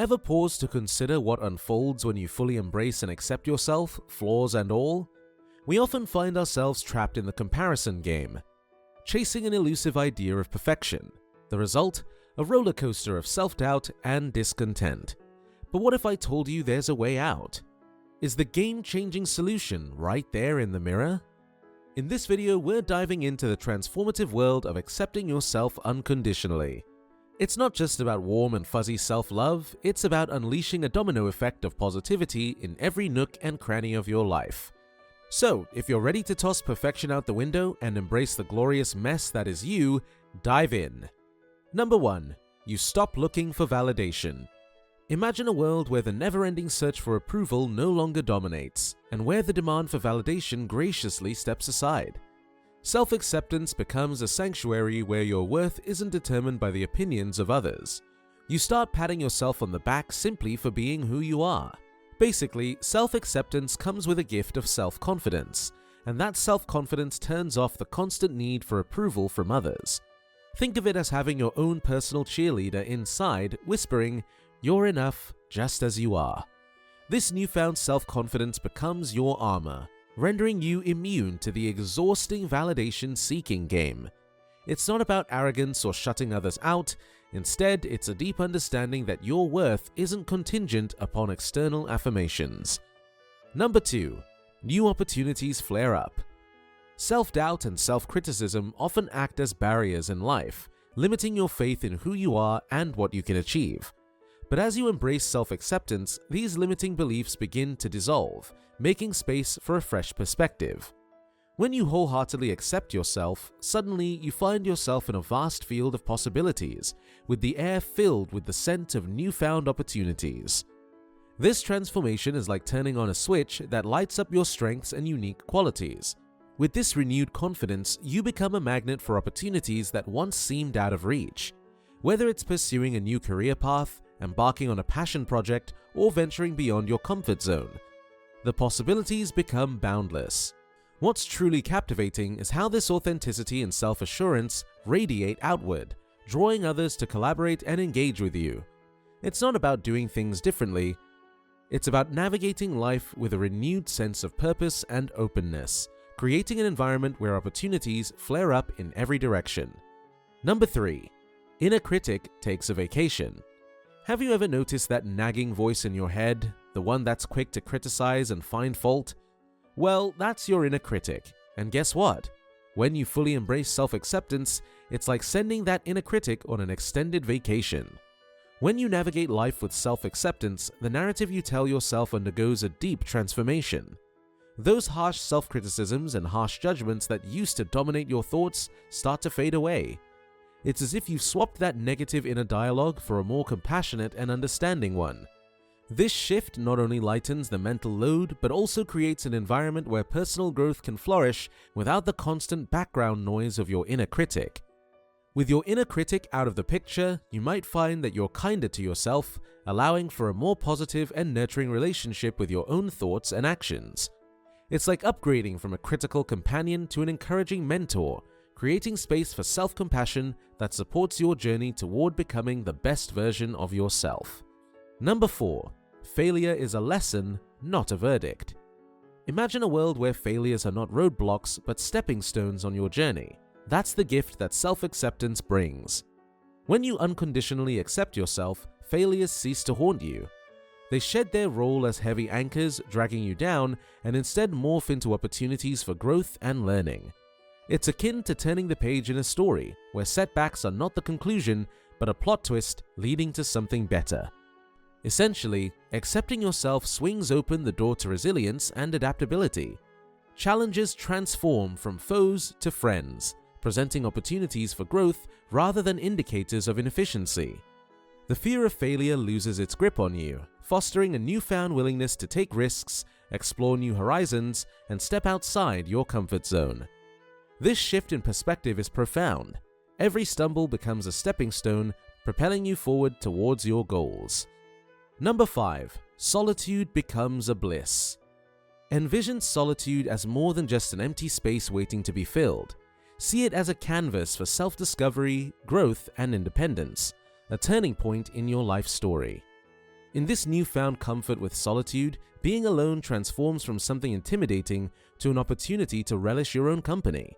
Ever pause to consider what unfolds when you fully embrace and accept yourself, flaws and all? We often find ourselves trapped in the comparison game, chasing an elusive idea of perfection. The result? A roller coaster of self-doubt and discontent. But what if I told you there's a way out? Is the game-changing solution right there in the mirror? In this video, we're diving into the transformative world of accepting yourself unconditionally. It's not just about warm and fuzzy self-love, it's about unleashing a domino effect of positivity in every nook and cranny of your life. So, if you're ready to toss perfection out the window and embrace the glorious mess that is you, dive in. Number 1. You stop looking for validation. Imagine a world where the never-ending search for approval no longer dominates, and where the demand for validation graciously steps aside. Self-acceptance becomes a sanctuary where your worth isn't determined by the opinions of others. You start patting yourself on the back simply for being who you are. Basically, self-acceptance comes with a gift of self-confidence, and that self-confidence turns off the constant need for approval from others. Think of it as having your own personal cheerleader inside, whispering, "You're enough, just as you are." This newfound self-confidence becomes your armor, rendering you immune to the exhausting validation-seeking game. It's not about arrogance or shutting others out. Instead, it's a deep understanding that your worth isn't contingent upon external affirmations. Number 2. New opportunities flare up. Self-doubt and self-criticism often act as barriers in life, limiting your faith in who you are and what you can achieve. But as you embrace self-acceptance, these limiting beliefs begin to dissolve, making space for a fresh perspective. When you wholeheartedly accept yourself, suddenly you find yourself in a vast field of possibilities, with the air filled with the scent of newfound opportunities. This transformation is like turning on a switch that lights up your strengths and unique qualities. With this renewed confidence, you become a magnet for opportunities that once seemed out of reach. Whether it's pursuing a new career path, embarking on a passion project, or venturing beyond your comfort zone, the possibilities become boundless. What's truly captivating is how this authenticity and self-assurance radiate outward, drawing others to collaborate and engage with you. It's not about doing things differently, it's about navigating life with a renewed sense of purpose and openness, creating an environment where opportunities flare up in every direction. Number 3. Inner critic takes a vacation. Have you ever noticed that nagging voice in your head, the one that's quick to criticize and find fault? Well, that's your inner critic. And guess what? When you fully embrace self-acceptance, it's like sending that inner critic on an extended vacation. When you navigate life with self-acceptance, the narrative you tell yourself undergoes a deep transformation. Those harsh self-criticisms and harsh judgments that used to dominate your thoughts start to fade away. It's as if you've swapped that negative inner dialogue for a more compassionate and understanding one. This shift not only lightens the mental load, but also creates an environment where personal growth can flourish without the constant background noise of your inner critic. With your inner critic out of the picture, you might find that you're kinder to yourself, allowing for a more positive and nurturing relationship with your own thoughts and actions. It's like upgrading from a critical companion to an encouraging mentor, creating space for self-compassion that supports your journey toward becoming the best version of yourself. Number 4. Failure is a lesson, not a verdict. Imagine a world where failures are not roadblocks but stepping stones on your journey. That's the gift that self-acceptance brings. When you unconditionally accept yourself, failures cease to haunt you. They shed their role as heavy anchors, dragging you down, and instead morph into opportunities for growth and learning. It's akin to turning the page in a story, where setbacks are not the conclusion, but a plot twist leading to something better. Essentially, accepting yourself swings open the door to resilience and adaptability. Challenges transform from foes to friends, presenting opportunities for growth rather than indicators of inefficiency. The fear of failure loses its grip on you, fostering a newfound willingness to take risks, explore new horizons, and step outside your comfort zone. This shift in perspective is profound. Every stumble becomes a stepping stone, propelling you forward towards your goals. Number 5. Solitude becomes a bliss. Envision solitude as more than just an empty space waiting to be filled. See it as a canvas for self-discovery, growth, and independence, a turning point in your life story. In this newfound comfort with solitude, being alone transforms from something intimidating to an opportunity to relish your own company.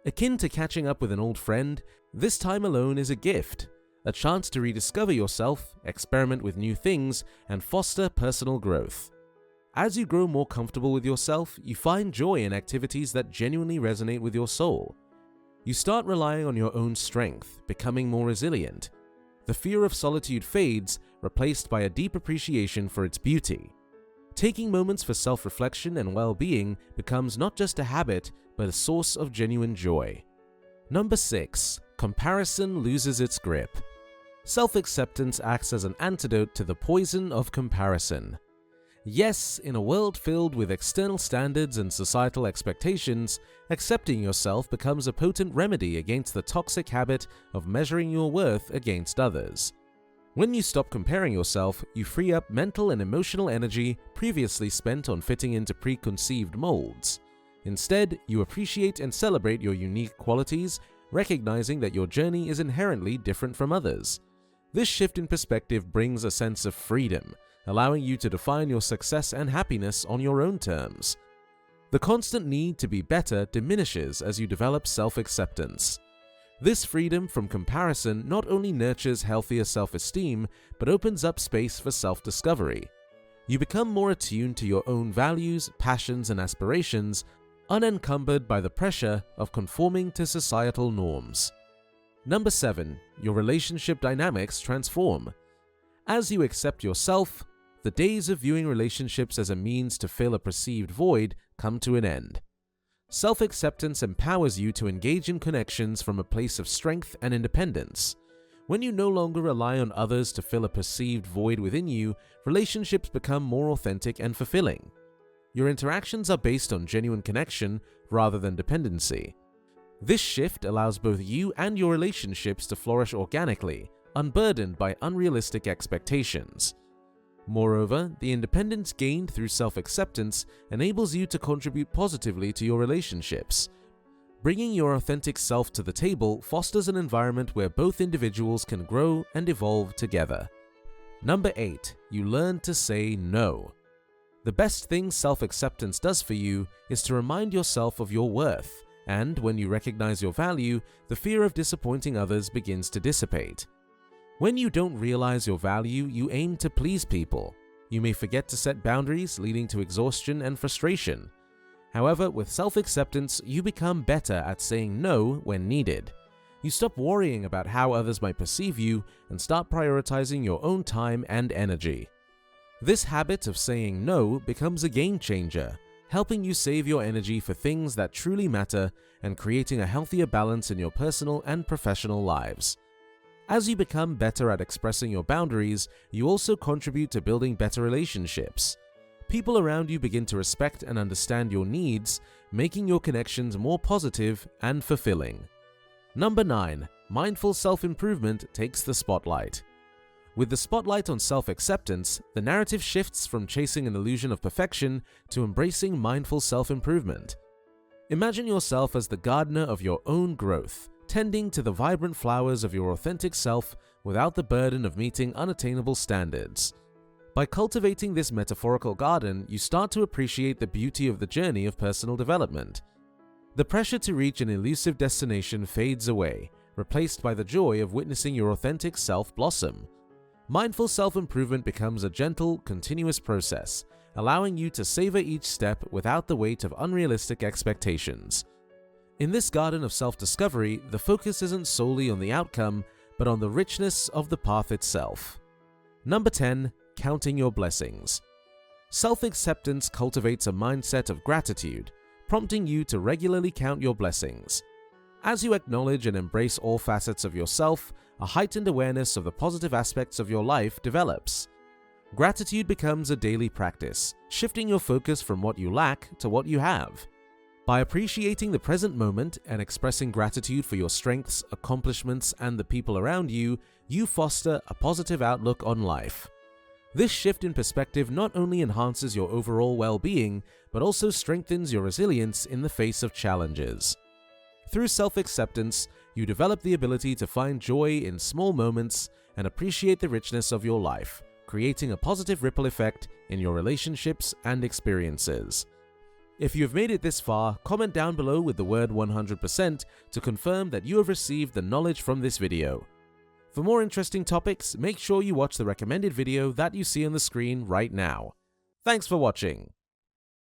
Akin to catching up with an old friend, this time alone is a gift, a chance to rediscover yourself, experiment with new things, and foster personal growth. As you grow more comfortable with yourself, you find joy in activities that genuinely resonate with your soul. You start relying on your own strength, becoming more resilient. The fear of solitude fades, replaced by a deep appreciation for its beauty. Taking moments for self-reflection and well-being becomes not just a habit, but a source of genuine joy. Number 6. Comparison loses its grip. Self-acceptance acts as an antidote to the poison of comparison. Yes, in a world filled with external standards and societal expectations, accepting yourself becomes a potent remedy against the toxic habit of measuring your worth against others. When you stop comparing yourself, you free up mental and emotional energy previously spent on fitting into preconceived molds. Instead, you appreciate and celebrate your unique qualities, recognizing that your journey is inherently different from others. This shift in perspective brings a sense of freedom, allowing you to define your success and happiness on your own terms. The constant need to be better diminishes as you develop self-acceptance. This freedom from comparison not only nurtures healthier self-esteem, but opens up space for self-discovery. You become more attuned to your own values, passions, and aspirations, unencumbered by the pressure of conforming to societal norms. Number 7. Your relationship dynamics transform. As you accept yourself, the days of viewing relationships as a means to fill a perceived void come to an end. Self-acceptance empowers you to engage in connections from a place of strength and independence. When you no longer rely on others to fill a perceived void within you, relationships become more authentic and fulfilling. Your interactions are based on genuine connection rather than dependency. This shift allows both you and your relationships to flourish organically, unburdened by unrealistic expectations. Moreover, the independence gained through self-acceptance enables you to contribute positively to your relationships. Bringing your authentic self to the table fosters an environment where both individuals can grow and evolve together. Number 8. You learn to say no. The best thing self-acceptance does for you is to remind yourself of your worth, and when you recognize your value, the fear of disappointing others begins to dissipate. When you don't realize your value, you aim to please people. You may forget to set boundaries, leading to exhaustion and frustration. However, with self-acceptance, you become better at saying no when needed. You stop worrying about how others might perceive you and start prioritizing your own time and energy. This habit of saying no becomes a game changer, helping you save your energy for things that truly matter and creating a healthier balance in your personal and professional lives. As you become better at expressing your boundaries, you also contribute to building better relationships. People around you begin to respect and understand your needs, making your connections more positive and fulfilling. Number 9. Mindful self-improvement takes the spotlight. With the spotlight on self-acceptance, the narrative shifts from chasing an illusion of perfection to embracing mindful self-improvement. Imagine yourself as the gardener of your own growth, tending to the vibrant flowers of your authentic self without the burden of meeting unattainable standards. By cultivating this metaphorical garden, you start to appreciate the beauty of the journey of personal development. The pressure to reach an elusive destination fades away, replaced by the joy of witnessing your authentic self blossom. Mindful self-improvement becomes a gentle, continuous process, allowing you to savor each step without the weight of unrealistic expectations. In this garden of self-discovery, the focus isn't solely on the outcome, but on the richness of the path itself. Number 10. Counting your blessings. Self-acceptance cultivates a mindset of gratitude, prompting you to regularly count your blessings. As you acknowledge and embrace all facets of yourself, a heightened awareness of the positive aspects of your life develops. Gratitude becomes a daily practice, shifting your focus from what you lack to what you have. By appreciating the present moment and expressing gratitude for your strengths, accomplishments, and the people around you, you foster a positive outlook on life. This shift in perspective not only enhances your overall well-being, but also strengthens your resilience in the face of challenges. Through self-acceptance, you develop the ability to find joy in small moments and appreciate the richness of your life, creating a positive ripple effect in your relationships and experiences. If you have made it this far, comment down below with the word 100% to confirm that you have received the knowledge from this video. For more interesting topics, make sure you watch the recommended video that you see on the screen right now. Thanks for watching.